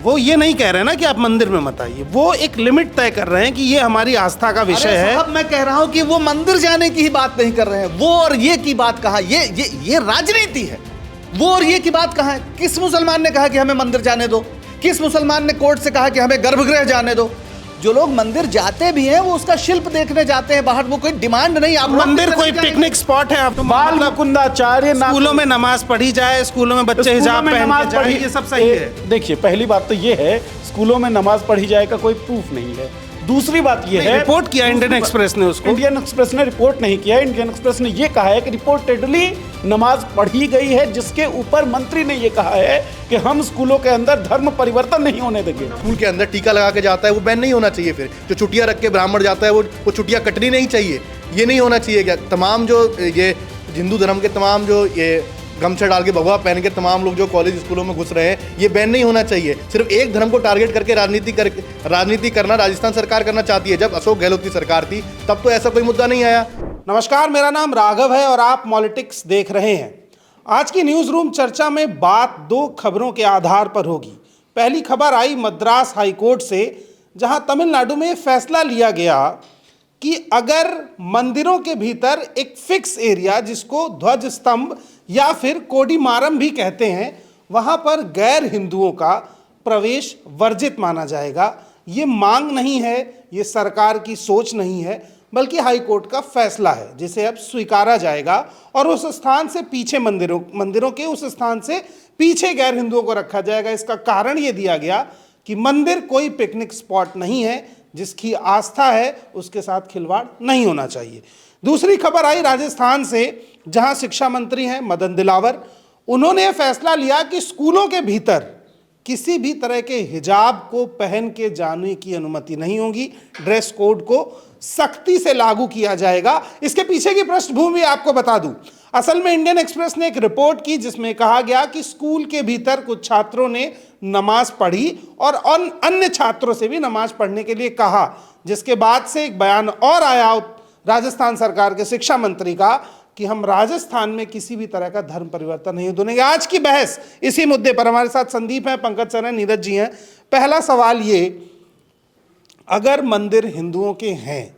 वो ये नहीं कह रहे ना कि आप मंदिर में मत आइए, वो एक लिमिट तय कर रहे हैं कि ये हमारी आस्था का विषय है। अब मैं कह रहा हूं कि वो मंदिर जाने की ही बात नहीं कर रहे हैं, वो और ये की बात कहा, ये राजनीति है। वो और ये की बात कहा है? किस मुसलमान ने कहा कि हमें मंदिर जाने दो? किस मुसलमान ने कोर्ट से कहा कि हमें गर्भगृह जाने दो? जो लोग मंदिर जाते भी हैं वो उसका शिल्प देखने जाते हैं बाहर, वो कोई डिमांड नहीं। आप मंदिर कोई पिकनिक स्पॉट है? आप तो बाल मुकुंदाचार्य स्कूलों में नमाज पढ़ी जाए, स्कूलों में बच्चे हिजाब पहन के जाए, ये सब सही है। देखिए, पहली बात तो ये है, स्कूलों में नमाज पढ़ी जाए का कोई प्रूफ नहीं है। दूसरी बात ये है, रिपोर्ट किया इंडियन एक्सप्रेस ने उसको। इंडियन एक्सप्रेस ने रिपोर्ट नहीं किया। इंडियन एक्सप्रेस ने ये कहा है कि रिपोर्टेडली नमाज पढ़ी गई है, जिसके ऊपर मंत्री ने ये कहा है कि हम स्कूलों के अंदर धर्म परिवर्तन नहीं होने देंगे। स्कूल के अंदर टीका लगा के जाता है वो बैन नहीं होना चाहिए। फिर जो चुटिया रख के ब्राह्मण जाता है वो चुटिया कटनी नहीं चाहिए, ये नहीं होना चाहिए क्या? तमाम जो ये हिंदू धर्म के तमाम जो ये गमछा डाल के भगवा पहन के तमाम लोग जो कॉलेज स्कूलों में घुस रहे हैं, ये बैन नहीं होना चाहिए। सिर्फ एक धर्म को टारगेट करके राजनीति करना राजस्थान सरकार करना चाहती है। जब अशोक गहलोत की सरकार थी तब तो ऐसा कोई मुद्दा नहीं आया। नमस्कार, मेरा नाम राघव है और आप पॉलिटिक्स देख रहे हैं। आज की न्यूज रूम चर्चा में बात दो खबरों के आधार पर होगी। पहली खबर आई मद्रास हाईकोर्ट से, जहां तमिलनाडु में फैसला लिया गया कि अगर मंदिरों के भीतर एक फिक्स एरिया, जिसको ध्वज स्तंभ या फिर कोडीमारम भी कहते हैं, वहां पर गैर हिंदुओं का प्रवेश वर्जित माना जाएगा। ये मांग नहीं है, ये सरकार की सोच नहीं है, बल्कि हाईकोर्ट का फैसला है जिसे अब स्वीकारा जाएगा और उस स्थान से पीछे मंदिरों के उस स्थान से पीछे गैर हिंदुओं को रखा जाएगा। इसका कारण ये दिया गया कि मंदिर कोई पिकनिक स्पॉट नहीं है, जिसकी आस्था है उसके साथ खिलवाड़ नहीं होना चाहिए। दूसरी खबर आई राजस्थान से, जहां शिक्षा मंत्री हैं मदन दिलावर। उन्होंने फैसला लिया कि स्कूलों के भीतर किसी भी तरह के हिजाब को पहन के जाने की अनुमति नहीं होगी। ड्रेस कोड को सख्ती से लागू किया जाएगा। इसके पीछे की पृष्ठभूमि आपको बता दूं। असल में इंडियन एक्सप्रेस ने एक रिपोर्ट की जिसमें कहा गया कि स्कूल के भीतर कुछ छात्रों ने नमाज पढ़ी और अन्य छात्रों से भी नमाज पढ़ने के लिए कहा, जिसके बाद से एक बयान और आया राजस्थान सरकार के शिक्षा मंत्री का कि हम राजस्थान में किसी भी तरह का धर्म परिवर्तन नहीं होने देंगे। आज की बहस इसी मुद्दे पर। हमारे साथ संदीप हैं, पंकज सर हैं, नीरज जी हैं। पहला सवाल ये, अगर मंदिर हिंदुओं के हैं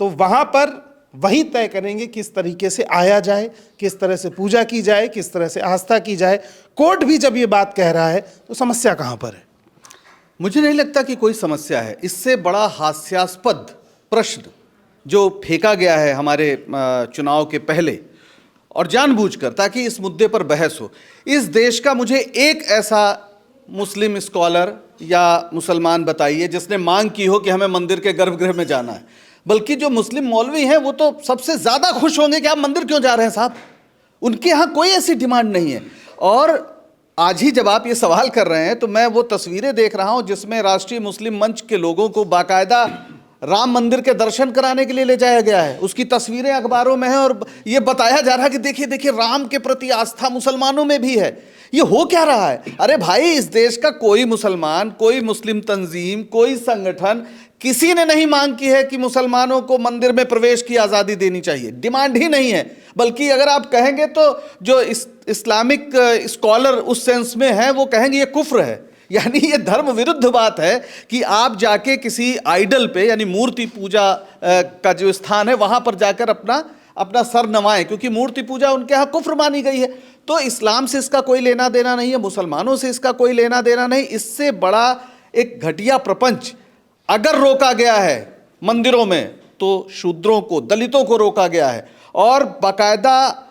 तो वहां पर वही तय करेंगे किस तरीके से आया जाए, किस तरह से पूजा की जाए, किस तरह से आस्था की जाए। कोर्ट भी जब ये बात कह रहा है तो समस्या कहां पर है? मुझे नहीं लगता कि कोई समस्या है। इससे बड़ा हास्यास्पद प्रश्न जो फेंका गया है हमारे चुनाव के पहले और जानबूझकर, ताकि इस मुद्दे पर बहस हो। इस देश का मुझे एक ऐसा मुस्लिम स्कॉलर या मुसलमान बताइए जिसने मांग की हो कि हमें मंदिर के गर्भगृह में जाना है। बल्कि जो मुस्लिम मौलवी हैं वो तो सबसे ज़्यादा खुश होंगे कि आप मंदिर क्यों जा रहे हैं साहब। उनके यहाँ कोई ऐसी डिमांड नहीं है। और आज ही जब आप ये सवाल कर रहे हैं तो मैं वो तस्वीरें देख रहा हूँ जिसमें राष्ट्रीय मुस्लिम मंच के लोगों को बाकायदा राम मंदिर के दर्शन कराने के लिए ले जाया गया है। उसकी तस्वीरें अखबारों में हैं और ये बताया जा रहा है कि देखिए देखिए राम के प्रति आस्था मुसलमानों में भी है। ये हो क्या रहा है? अरे भाई, इस देश का कोई मुसलमान, कोई मुस्लिम तंजीम, कोई संगठन, किसी ने नहीं मांग की है कि मुसलमानों को मंदिर में प्रवेश की आज़ादी देनी चाहिए। डिमांड ही नहीं है। बल्कि अगर आप कहेंगे तो जो इस्लामिक स्कॉलर उस सेंस में हैं वो कहेंगे ये कुफ्र है। यानी ये धर्म विरुद्ध बात है कि आप जाके किसी आइडल पे, यानी मूर्ति पूजा का जो स्थान है वहाँ पर जाकर अपना सर नवाएं, क्योंकि मूर्ति पूजा उनके यहाँ कुफ्र मानी गई है। तो इस्लाम से इसका कोई लेना देना नहीं है, मुसलमानों से इसका कोई लेना देना नहीं। इससे बड़ा एक घटिया प्रपंच अगर रोका गया है मंदिरों में तो शूद्रों को, दलितों को रोका गया है और बाकायदा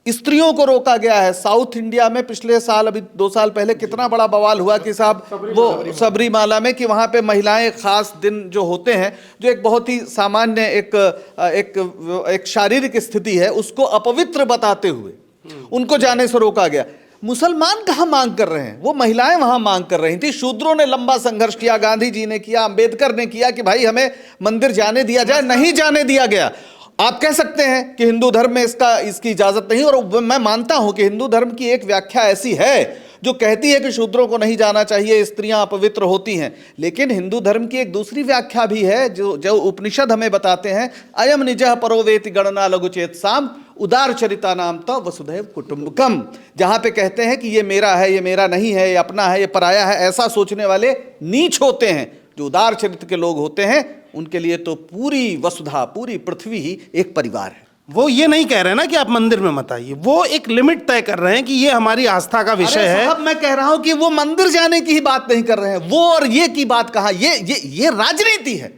स्त्रियों को रोका गया है। साउथ इंडिया में पिछले साल, अभी 2 साल पहले, कितना बड़ा बवाल हुआ कि साहब वो सबरीमाला में कि वहाँ पे महिलाएं खास दिन जो होते हैं, जो एक बहुत ही सामान्य एक शारीरिक स्थिति है, उसको अपवित्र बताते हुए उनको जाने से रोका गया। मुसलमान कहाँ मांग कर रहे हैं? वो महिलाएं वहाँ मांग कर रही थी। शूद्रों ने लंबा संघर्ष किया, गांधी जी ने किया, अंबेडकर ने किया कि भाई हमें मंदिर जाने दिया जाए। नहीं जाने दिया गया। आप कह सकते हैं कि हिंदू धर्म में इसकी इजाजत नहीं, और मैं मानता हूं कि हिंदू धर्म की एक व्याख्या ऐसी है जो कहती है कि शूद्रों को नहीं जाना चाहिए, स्त्रियां अपवित्र होती हैं। लेकिन हिंदू धर्म की एक दूसरी व्याख्या भी है जो उपनिषद हमें बताते हैं, अयम निजः परो वेति गणना लघु चेत साम। उदार चरिता नाम तो वसुधैव कुटुंबकम, जहां पे कहते हैं कि ये मेरा है, ये मेरा नहीं है, ये अपना है, ये पराया है, ऐसा सोचने वाले नीच होते हैं। जो उदार चरित्र के लोग होते हैं उनके लिए तो पूरी वसुधा, पूरी पृथ्वी ही एक परिवार है। वो ये नहीं कह रहे ना कि आप मंदिर में मत आइए, वो एक लिमिट तय कर रहे हैं कि ये हमारी आस्था का विषय है। साहब मैं कह रहा हूं कि वो मंदिर जाने की ही बात नहीं कर रहे हैं। वो और ये की बात कहां? ये राजनीति है।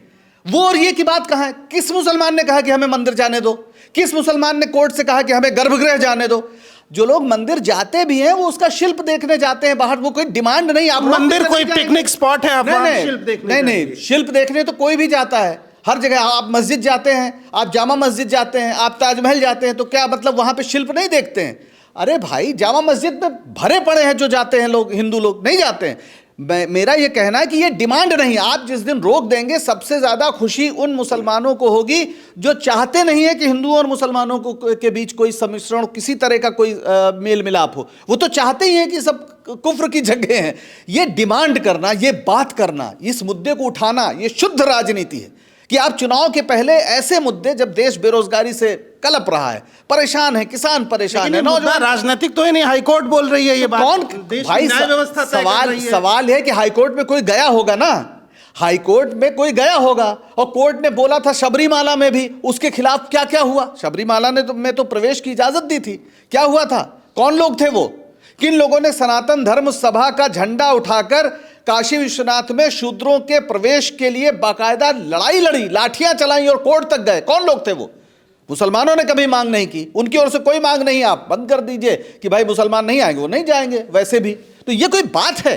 वो और ये की बात कहां है? किस मुसलमान ने कहा कि हमें मंदिर जाने दो? किस मुसलमान ने कोर्ट से कहा कि हमें गर्भगृह जाने दो? जो लोग मंदिर जाते भी हैं वो उसका शिल्प देखने जाते हैं बाहर, वो कोई डिमांड नहीं। आप मंदिर कोई पिकनिक स्पॉट है, आप वहां शिल्प देखने नहीं, शिल्प देखने तो कोई भी जाता है, हर जगह। आप मस्जिद जाते हैं, आप जामा मस्जिद जाते हैं, आप ताजमहल जाते हैं, तो क्या मतलब वहां पे शिल्प नहीं देखते हैं? अरे भाई, जामा मस्जिद में भरे पड़े हैं जो जाते हैं लोग, हिंदू लोग नहीं जाते हैं। मेरा ये कहना है कि ये डिमांड नहीं। आप जिस दिन रोक देंगे, सबसे ज्यादा खुशी उन मुसलमानों को होगी जो चाहते नहीं है कि हिंदुओं और मुसलमानों को के बीच कोई सम्मिश्रण, किसी तरह का कोई मेल मिलाप हो। वो तो चाहते ही हैं कि सब कुफ्र की जगह हैं। ये डिमांड करना, ये बात करना, इस मुद्दे को उठाना, ये शुद्ध राजनीति है कि आप चुनाव के पहले ऐसे मुद्दे, जब देश बेरोजगारी से कलप रहा है, परेशान है, किसान परेशान है, नौजवान। राजनीतिक तो है नहीं, हाईकोर्ट बोल रही है ये बात। कौन भाई? सवाल है कि हाईकोर्ट में कोई गया होगा ना, हाईकोर्ट में कोई गया होगा, और कोर्ट ने बोला था शबरीमाला में भी उसके खिलाफ क्या क्या हुआ। शबरीमाला में तो प्रवेश की इजाजत दी थी, क्या हुआ था? कौन लोग थे वो? किन लोगों ने सनातन धर्म सभा का झंडा उठाकर काशी विश्वनाथ में शूद्रों के प्रवेश के लिए बाकायदा लड़ाई लड़ी, लाठियां चलाई और कोर्ट तक गए? कौन लोग थे वो? मुसलमानों ने कभी मांग नहीं की, उनकी ओर से कोई मांग नहीं। आप बंद कर दीजिए कि भाई मुसलमान नहीं आएंगे, वो नहीं जाएंगे वैसे भी। तो ये कोई बात है?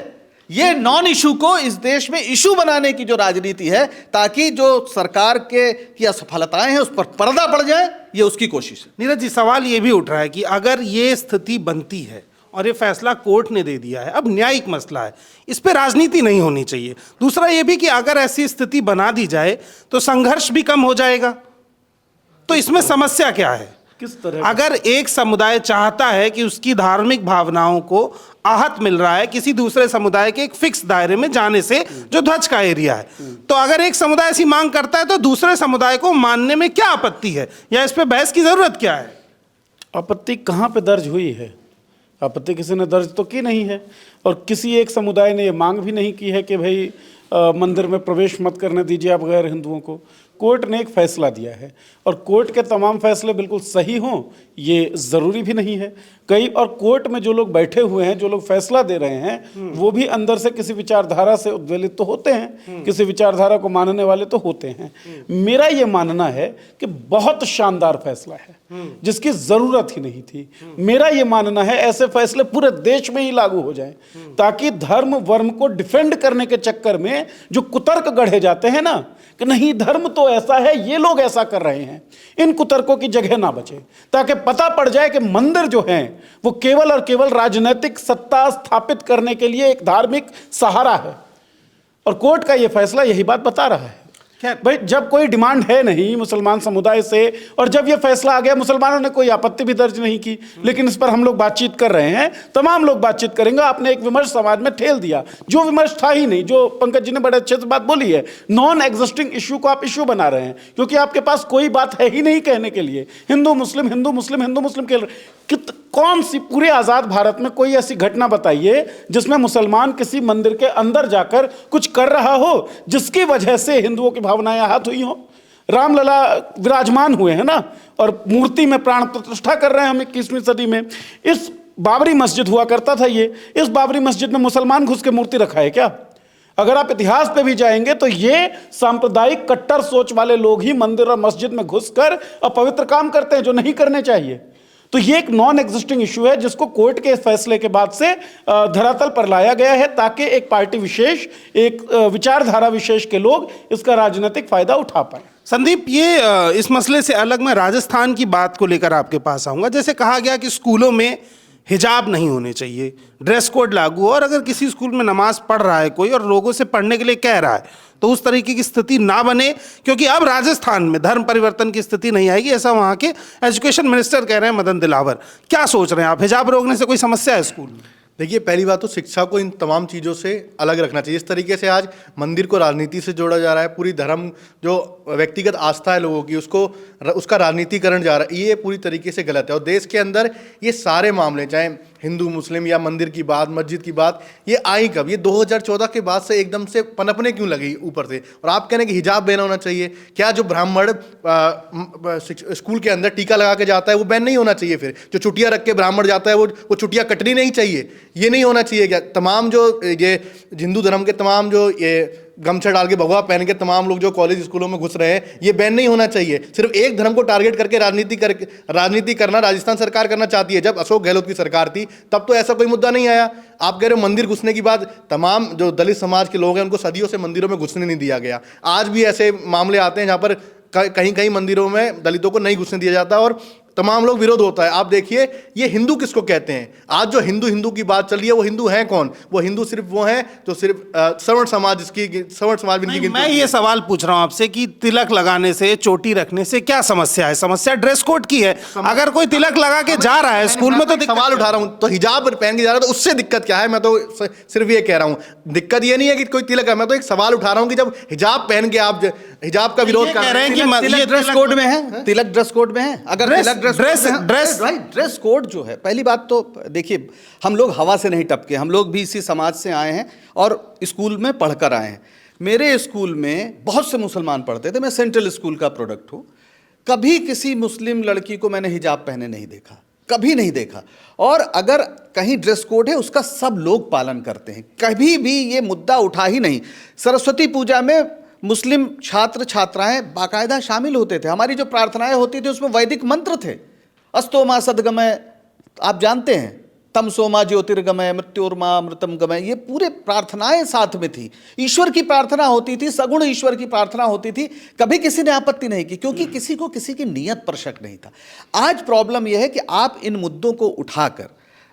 ये नॉन इशू को इस देश में इशू बनाने की जो राजनीति है, ताकि जो सरकार के की असफलताएं हैं उस पर पर्दा पड़ जाए, ये उसकी कोशिश है। नीरज जी, सवाल ये भी उठ रहा है कि अगर ये स्थिति बनती है और ये फैसला कोर्ट ने दे दिया है, अब न्यायिक मसला है, इस पे राजनीति नहीं होनी चाहिए। दूसरा ये भी कि अगर ऐसी स्थिति बना दी जाए तो संघर्ष भी कम हो जाएगा। तो इसमें समस्या क्या है? किस तरह? अगर एक समुदाय चाहता है कि उसकी धार्मिक भावनाओं को आहत मिल रहा है किसी दूसरे समुदाय के एक फिक्स दायरे में जाने से, जो ध्वज का एरिया है, तो अगर एक समुदाय ऐसी मांग करता है तो दूसरे समुदाय को मानने में क्या आपत्ति है, या इस पे बहस की जरूरत क्या है? आपत्ति कहाँ पे दर्ज हुई है? आपत्ति किसी ने दर्ज तो की नहीं है, और किसी एक समुदाय ने ये मांग भी नहीं की है कि भाई मंदिर में प्रवेश मत करने दीजिए आप गैर हिंदुओं को। कोर्ट ने एक फैसला दिया है, और कोर्ट के तमाम फैसले बिल्कुल सही हों ये ज़रूरी भी नहीं है। कई और कोर्ट में जो लोग बैठे हुए हैं, जो लोग फैसला दे रहे हैं, वो भी अंदर से किसी विचारधारा से उद्वेलित तो होते हैं, किसी विचारधारा को मानने वाले तो होते हैं। मेरा ये मानना है कि बहुत शानदार फैसला है जिसकी ज़रूरत ही नहीं थी। मेरा ये मानना है ऐसे फैसले पूरे देश में ही लागू हो जाएं, ताकि धर्म वर्म को डिफेंड करने के चक्कर में जो कुतर्क गढ़े जाते हैं ना, कि नहीं धर्म तो ऐसा है, ये लोग ऐसा कर रहे हैं, इन कुतर्कों की जगह ना बचे, ताकि पता पड़ जाए कि मंदिर जो है वो केवल और केवल राजनीतिक सत्ता स्थापित करने के लिए एक धार्मिक सहारा है। और कोर्ट का ये फैसला यही बात बता रहा है। भाई, जब कोई डिमांड है नहीं मुसलमान समुदाय से, और जब ये फैसला आ गया, मुसलमानों ने कोई आपत्ति भी दर्ज नहीं की, लेकिन इस पर हम लोग बातचीत कर रहे हैं, तमाम लोग बातचीत करेंगे। आपने एक विमर्श समाज में ठेल दिया जो विमर्श था ही नहीं, जो पंकज जी ने बड़े अच्छे से बात बोली है। नॉन एग्जिस्टिंग इश्यू को आप इश्यू बना रहे हैं, क्योंकि आपके पास कोई बात है ही नहीं कहने के लिए। हिंदू मुस्लिम, हिंदू मुस्लिम, हिंदू मुस्लिम के कौन सी पूरे आजाद भारत में कोई ऐसी घटना बताइए जिसमें मुसलमान किसी मंदिर के अंदर जाकर कुछ कर रहा हो जिसकी वजह से हिंदुओं की भावनाएं आहत हुई हो। रामलला विराजमान हुए हैं ना, और मूर्ति में प्राण प्रतिष्ठा कर रहे हैं हम 21वीं सदी में। इस बाबरी मस्जिद हुआ करता था ये, इस बाबरी मस्जिद में मुसलमान घुस के मूर्ति रखा है क्या? अगर आप इतिहास पे भी जाएंगे तो ये सांप्रदायिक कट्टर सोच वाले लोग ही मंदिर और मस्जिद में घुसकर अपवित्र काम करते हैं जो नहीं करने चाहिए। तो ये एक नॉन एग्जिस्टिंग इशू है जिसको कोर्ट के फैसले के बाद से धरातल पर लाया गया है, ताकि एक पार्टी विशेष, एक विचारधारा विशेष के लोग इसका राजनीतिक फायदा उठा पाए। संदीप, ये इस मसले से अलग मैं राजस्थान की बात को लेकर आपके पास आऊँगा। जैसे कहा गया कि स्कूलों में हिजाब नहीं होने चाहिए, ड्रेस कोड लागू, और अगर किसी स्कूल में नमाज पढ़ रहा है कोई और लोगों से पढ़ने के लिए कह रहा है तो उस तरीके की स्थिति ना बने, क्योंकि अब राजस्थान में धर्म परिवर्तन की स्थिति नहीं आएगी, ऐसा वहाँ के एजुकेशन मिनिस्टर कह रहे हैं, मदन दिलावर। क्या सोच रहे हैं आप, हिजाब रोकने से कोई समस्या है स्कूल में? देखिए, पहली बात तो शिक्षा को इन तमाम चीज़ों से अलग रखना चाहिए। इस तरीके से आज मंदिर को राजनीति से जोड़ा जा रहा है, पूरी धर्म जो व्यक्तिगत आस्था है लोगों की उसका राजनीतिकरण जा रहा है, ये पूरी तरीके से गलत है। और देश के अंदर ये सारे मामले, चाहे हिंदू मुस्लिम या मंदिर की बात, मस्जिद की बात, ये आई कब? ये 2014 के बाद से एकदम से पनपने क्यों लगी ऊपर से? और आप कह रहे हैं कि हिजाब बैन होना चाहिए। क्या जो ब्राह्मण स्कूल के अंदर टीका लगा के जाता है वो बैन नहीं होना चाहिए? फिर जो चुटिया रख के ब्राह्मण जाता है वो चुटिया कटनी नहीं चाहिए? ये नहीं होना चाहिए क्या? तमाम जो ये हिंदू धर्म के तमाम जो ये गमछा डाल के भगवा पहन के तमाम लोग जो कॉलेज स्कूलों में घुस रहे हैं, ये बैन नहीं होना चाहिए। सिर्फ एक धर्म को टारगेट करके राजनीति करना राजस्थान सरकार करना चाहती है। जब अशोक गहलोत की सरकार थी तब तो ऐसा कोई मुद्दा नहीं आया। आप कह रहे हो मंदिर घुसने की बात, तमाम जो दलित समाज के लोग हैं उनको सदियों से मंदिरों में घुसने नहीं दिया गया। आज भी ऐसे मामले आते हैं जहाँ पर कहीं कहीं मंदिरों में दलितों को नहीं घुसने दिया जाता और तमाम लोग विरोध होता है। आप देखिए, ये हिंदू किसको कहते हैं? आज जो हिंदू की बात चल रही है, वो हिंदू हैं कौन? वो हिंदू सिर्फ वो हैं जो सिर्फ सवर्ण समाज भी मैं ये सवाल पूछ रहा हूं आपसे कि तिलक लगाने से, चोटी रखने से क्या समस्या है? समस्या ड्रेस कोड की है। अगर कोई तिलक लगा के जा रहा है स्कूल में तो सवाल उठा रहा हूं, तो हिजाब पहन के जा रहा है तो उससे दिक्कत क्या है? मैं तो सिर्फ ये कह रहा हूं, दिक्कत ये नहीं है कि कोई तिलक है। मैं तो एक सवाल उठा रहा हूं कि जब हिजाब पहन के आप हिजाब का विरोध कर रहे हैं कि तिलक ड्रेस कोड में है, तिलक ड्रेस कोड में है। अगर तिलक ड्रेस कोड जो है, पहली बात तो देखिए, हम लोग हवा से नहीं टपके, हम लोग भी इसी समाज से आए हैं और स्कूल में पढ़कर आए हैं। मेरे स्कूल में बहुत से मुसलमान पढ़ते थे, मैं सेंट्रल स्कूल का प्रोडक्ट हूँ। कभी किसी मुस्लिम लड़की को मैंने हिजाब पहने नहीं देखा, कभी नहीं देखा। और अगर कहीं ड्रेस कोड है उसका सब लोग पालन करते हैं, कभी भी ये मुद्दा उठा ही नहीं। सरस्वती पूजा में मुस्लिम छात्र छात्राएं बाकायदा शामिल होते थे। हमारी जो प्रार्थनाएं होती थी उसमें वैदिक मंत्र थे। अस्तोमा सदगमय, आप जानते हैं, तमसोमा ज्योतिर्गमय, मृत्योर्मा मृतम गमय, ये पूरे प्रार्थनाएं साथ में थी। ईश्वर की प्रार्थना होती थी, सगुण ईश्वर की प्रार्थना होती थी। कभी किसी ने आपत्ति नहीं की, क्योंकि किसी को किसी की नीयत पर शक नहीं था। आज प्रॉब्लम यह है कि आप इन मुद्दों को उठाकर,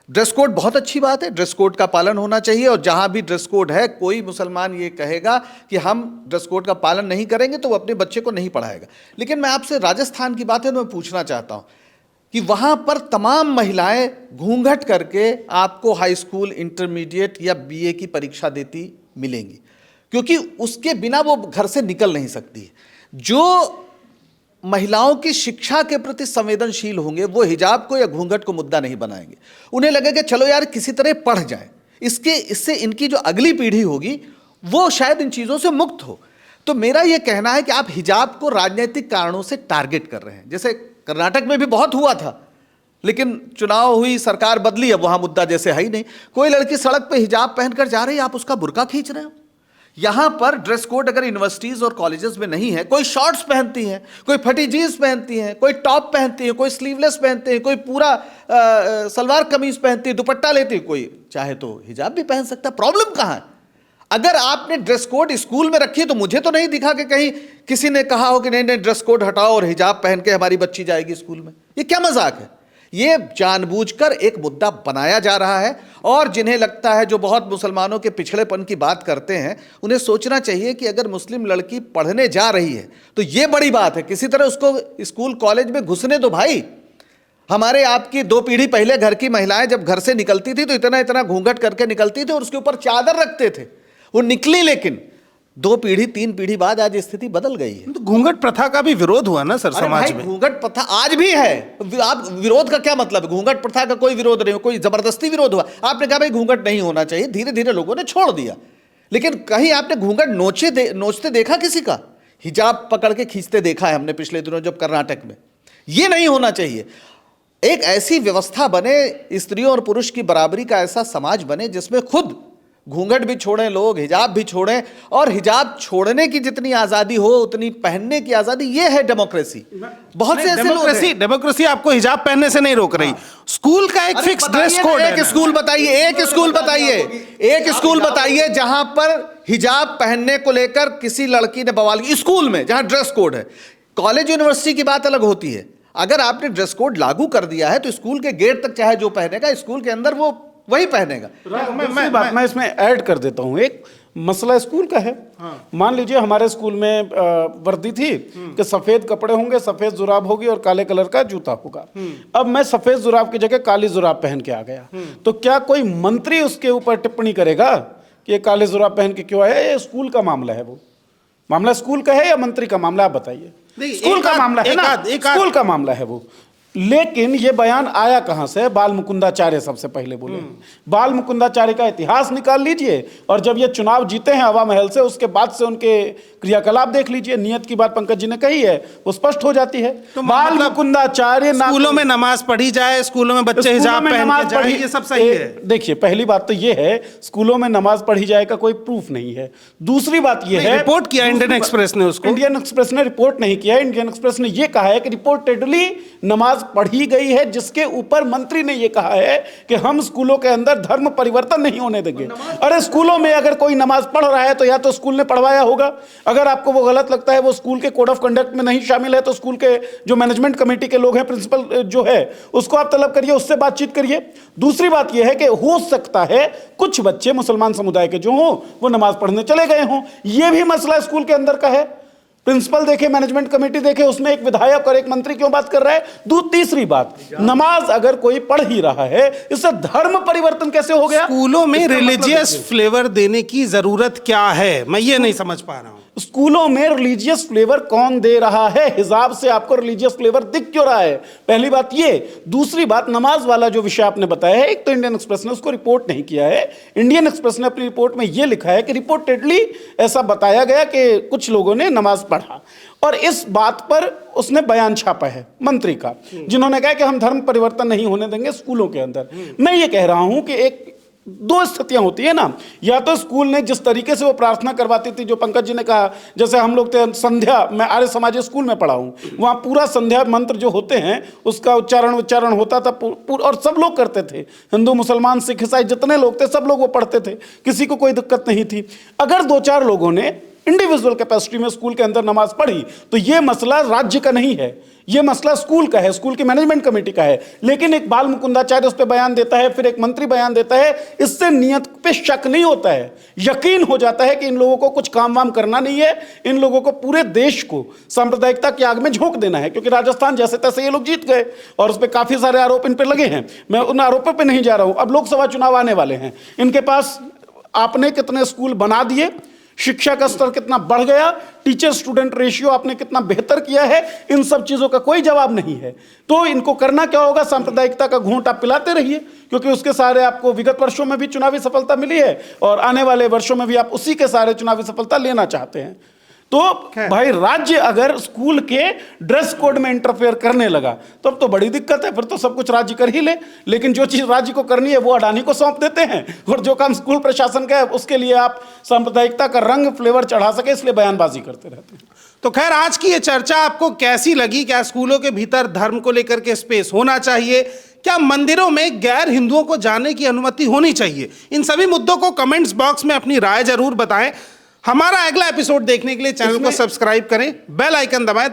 ड्रेस कोड बहुत अच्छी बात है, ड्रेस कोड का पालन होना चाहिए। और जहां भी ड्रेस कोड है, कोई मुसलमान ये कहेगा कि हम ड्रेस कोड का पालन नहीं करेंगे तो वो अपने बच्चे को नहीं पढ़ाएगा। लेकिन मैं आपसे राजस्थान की बात है तो मैं पूछना चाहता हूं कि वहां पर तमाम महिलाएं घूंघट करके आपको हाई स्कूल, इंटरमीडिएट या बीए की परीक्षा देती मिलेंगी, क्योंकि उसके बिना वो घर से निकल नहीं सकती। जो महिलाओं की शिक्षा के प्रति संवेदनशील होंगे वो हिजाब को या घूंघट को मुद्दा नहीं बनाएंगे। उन्हें लगेगा चलो यार किसी तरह पढ़ जाए, इससे इनकी जो अगली पीढ़ी होगी वो शायद इन चीज़ों से मुक्त हो। तो मेरा ये कहना है कि आप हिजाब को राजनीतिक कारणों से टारगेट कर रहे हैं। जैसे कर्नाटक में भी बहुत हुआ था, लेकिन चुनाव हुई, सरकार बदली, अब वहां मुद्दा जैसे है ही नहीं। कोई लड़की सड़क पे हिजाब पहनकर जा रही है, आप उसका बुर्का खींच रहे हो। यहां पर ड्रेस कोड अगर यूनिवर्सिटीज और कॉलेजेस में नहीं है, कोई शॉर्ट्स पहनती हैं, कोई फटी जीन्स पहनती हैं, कोई टॉप पहनती है, कोई स्लीवलेस पहनते हैं, कोई पूरा सलवार कमीज पहनती है, दुपट्टा लेती है, कोई चाहे तो हिजाब भी पहन सकता है। प्रॉब्लम कहां है? अगर आपने ड्रेस कोड स्कूल में रखी तो मुझे तो नहीं दिखा कि कहीं किसी ने कहा हो कि नहीं नहीं ड्रेस कोड हटाओ और हिजाब पहन के हमारी बच्ची जाएगी स्कूल में। ये क्या मजाक है? ये जानबूझकर एक मुद्दा बनाया जा रहा है। और जिन्हें लगता है, जो बहुत मुसलमानों के पिछड़ेपन की बात करते हैं, उन्हें सोचना चाहिए कि अगर मुस्लिम लड़की पढ़ने जा रही है तो ये बड़ी बात है, किसी तरह उसको स्कूल कॉलेज में घुसने दो भाई। हमारे आपकी 2 पीढ़ी पहले घर की महिलाएं जब घर से निकलती थी तो इतना इतना घूंघट करके निकलती थी और उसके ऊपर चादर रखते थे, वो निकली। लेकिन 2 पीढ़ी 3 पीढ़ी बाद आज स्थिति बदल गई है। तो घूंघट प्रथा का भी विरोध हुआ ना सर समाज में। घूंघट प्रथा आज भी है। आप विरोध का क्या मतलब? घूंघट प्रथा का कोई विरोध नहीं, कोई जबरदस्ती विरोध हुआ। आपने कहा भाई घूंघट नहीं होना चाहिए, धीरे धीरे लोगों ने छोड़ दिया। लेकिन कहीं आपने घूंघट नोचते देखा किसी का? हिजाब पकड़ के खींचते देखा है हमने पिछले दिनों जब कर्नाटक में। ये नहीं होना चाहिए। एक ऐसी व्यवस्था बने, स्त्रियों और पुरुष की बराबरी का ऐसा समाज बने जिसमें खुद घूंघट भी छोड़ें लोग, हिजाब भी छोड़ें। और हिजाब छोड़ने की जितनी आजादी हो उतनी पहनने की आजादी, ये है डेमोक्रेसी। बहुत से ऐसे लोग हैं। डेमोक्रेसी आपको हिजाब पहनने से नहीं रोक रही। स्कूल का एक फिक्स ड्रेस कोड है। एक स्कूल बताइए जहां पर हिजाब पहनने को लेकर किसी लड़की ने बवाल की, स्कूल में जहां ड्रेस कोड है। कॉलेज यूनिवर्सिटी की बात अलग होती है। अगर आपने ड्रेस कोड लागू कर दिया है तो स्कूल के गेट तक चाहे जो पहनेगा, स्कूल के अंदर वो वही पहनेगा। मैं इसमें ऐड कर देता हूं एक मसला स्कूल का है। मान लीजिए हमारे स्कूल में वर्दी थी कि सफेद कपड़े होंगे, सफेद जुराब होगी और काले कलर का जूता होगा। अब मैं सफेद जुराब की जगह काली जुराब पहन के आ गया, तो क्या कोई मंत्री उसके ऊपर टिप्पणी करेगा कि ये काले जुराब पहन के क्यों आया? ये स्कूल का मामला है। वो मामला स्कूल का है या मंत्री का मामला, आप बताइए। स्कूल का मामला है ना, स्कूल का मामला है वो। लेकिन ये बयान आया कहां से? बाल मुकुंदाचार्य सबसे पहले बोले। बाल मुकुंदाचार्य का इतिहास निकाल लीजिए और जब ये चुनाव जीते हैं हवा महल से, उसके बाद से उनके क्रियाकलाप देख लीजिए। नियत की बात पंकज जी ने कही है, वो स्पष्ट हो जाती है। तो बाल मुकुंदाचार्य स्कूलों में नमाज पढ़ी जाए, स्कूलों में बच्चे हिजाब पहन के जाए, ये सब सही है। देखिए, पहली बात तो ये है, स्कूलों में नमाज पढ़ी जाए का कोई प्रूफ नहीं है। दूसरी बात ये है, रिपोर्ट किया इंडियन एक्सप्रेस ने उसको। इंडियन एक्सप्रेस ने रिपोर्ट नहीं किया। इंडियन एक्सप्रेस ने यह कहा है कि रिपोर्टेडली नमाज पढ़ी गई है, जिसके ऊपर मंत्री ने यह कहा है कि हम स्कूलों के अंदर धर्म परिवर्तन नहीं होने देंगे। अरे स्कूलों में अगर कोई नमाज पढ़ रहा है तो या तो स्कूल ने पढ़वाया होगा, अगर आपको वो गलत लगता है, वो स्कूल के कोड ऑफ कंडक्ट में नहीं शामिल है, तो स्कूल के जो मैनेजमेंट कमेटी के लोग हैं, प्रिंसिपल जो है, उसको आप तलब करिए, उससे बातचीत करिए। दूसरी बात यह है कि हो सकता है कुछ बच्चे मुसलमान समुदाय के जो हों वो नमाज पढ़ने चले गए हों, यह भी मसला स्कूल के अंदर का है। प्रिंसिपल देखे, मैनेजमेंट कमेटी देखे, उसमें एक विधायक और एक मंत्री क्यों बात कर रहा है? तीसरी बात, नमाज अगर कोई पढ़ ही रहा है, इससे धर्म परिवर्तन कैसे हो गया? स्कूलों में रिलीजियस फ्लेवर देने की जरूरत क्या है, मैं ये नहीं समझ पा रहा हूं। स्कूलों में रिलीजियस फ्लेवर कौन दे रहा है? हिजाब से आपको रिलीजियस फ्लेवर दिख क्यों रहा है? पहली बात ये। दूसरी बात, नमाज वाला जो विषय आपने बताया है, एक तो इंडियन एक्सप्रेस ने उसको रिपोर्ट नहीं किया है। इंडियन एक्सप्रेस ने अपनी रिपोर्ट में यह लिखा है कि रिपोर्टेडली ऐसा बताया गया कि कुछ लोगों ने नमाज पढ़ा, और इस बात पर उसने बयान छापा है मंत्री का, जिन्होंने कहा कि हम धर्म परिवर्तन नहीं होने देंगे स्कूलों के अंदर। मैं ये कह रहा हूं कि एक दो स्थितियां होती है ना, या तो स्कूल ने जिस तरीके से वो प्रार्थना करवाती थी, जो पंकज जी ने कहा, जैसे हम लोग थे संध्या, मैं आर्य समाज स्कूल में पढ़ा हूं, वहां पूरा संध्या मंत्र जो होते हैं उसका उच्चारण होता था और सब लोग करते थे, हिंदू मुसलमान सिख ईसाई जितने लोग थे सब लोग वो पढ़ते थे, किसी को कोई दिक्कत नहीं थी। अगर दो चार लोगों ने इंडिविजुअल कैपेसिटी में स्कूल के अंदर नमाज पढ़ी तो यह मसला राज्य का नहीं है, यह मसला स्कूल का है, स्कूल की मैनेजमेंट कमेटी का है। लेकिन एक बाल मुकुंदाचार्य उस पर बयान देता है, फिर एक मंत्री बयान देता है, इससे नियत पे शक नहीं होता है, यकीन हो जाता है कि इन लोगों को कुछ काम वाम करना नहीं है, इन लोगों को पूरे देश को सांप्रदायिकता की आग में झोंक देना है। क्योंकि राजस्थान जैसे तैसे ये लोग जीत गए और उस पर काफी सारे आरोप इन पर लगे हैं, मैं उन आरोपों पर नहीं जा रहा हूं। अब लोकसभा चुनाव आने वाले हैं, इनके पास आपने कितने स्कूल बना दिए, शिक्षा का स्तर कितना बढ़ गया, टीचर स्टूडेंट रेशियो आपने कितना बेहतर किया है, इन सब चीजों का कोई जवाब नहीं है। तो इनको करना क्या होगा? सांप्रदायिकता का घूंट आप पिलाते रहिए, क्योंकि उसके सारे आपको विगत वर्षों में भी चुनावी सफलता मिली है और आने वाले वर्षों में भी आप उसी के सारे चुनावी सफलता लेना चाहते हैं। तो भाई राज्य अगर स्कूल के ड्रेस कोड में इंटरफेयर करने लगा तब तो बड़ी दिक्कत है, फिर तो सब कुछ राज्य कर ही ले। लेकिन जो चीज राज्य को करनी है वो अडानी को सौंप देते हैं, और जो काम स्कूल प्रशासन का है उसके लिए आप सांप्रदायिकता का रंग फ्लेवर चढ़ा सके, इसलिए बयानबाजी करते रहते हैं। तो खैर, आज की ये चर्चा आपको कैसी लगी? क्या स्कूलों के भीतर धर्म को लेकर के स्पेस होना चाहिए? क्या मंदिरों में गैर हिंदुओं को जाने की अनुमति होनी चाहिए? इन सभी मुद्दों को कमेंट्स बॉक्स में अपनी राय जरूर बताएं। हमारा अगला एपिसोड देखने के लिए चैनल को सब्सक्राइब करें, बेल आइकन दबाएं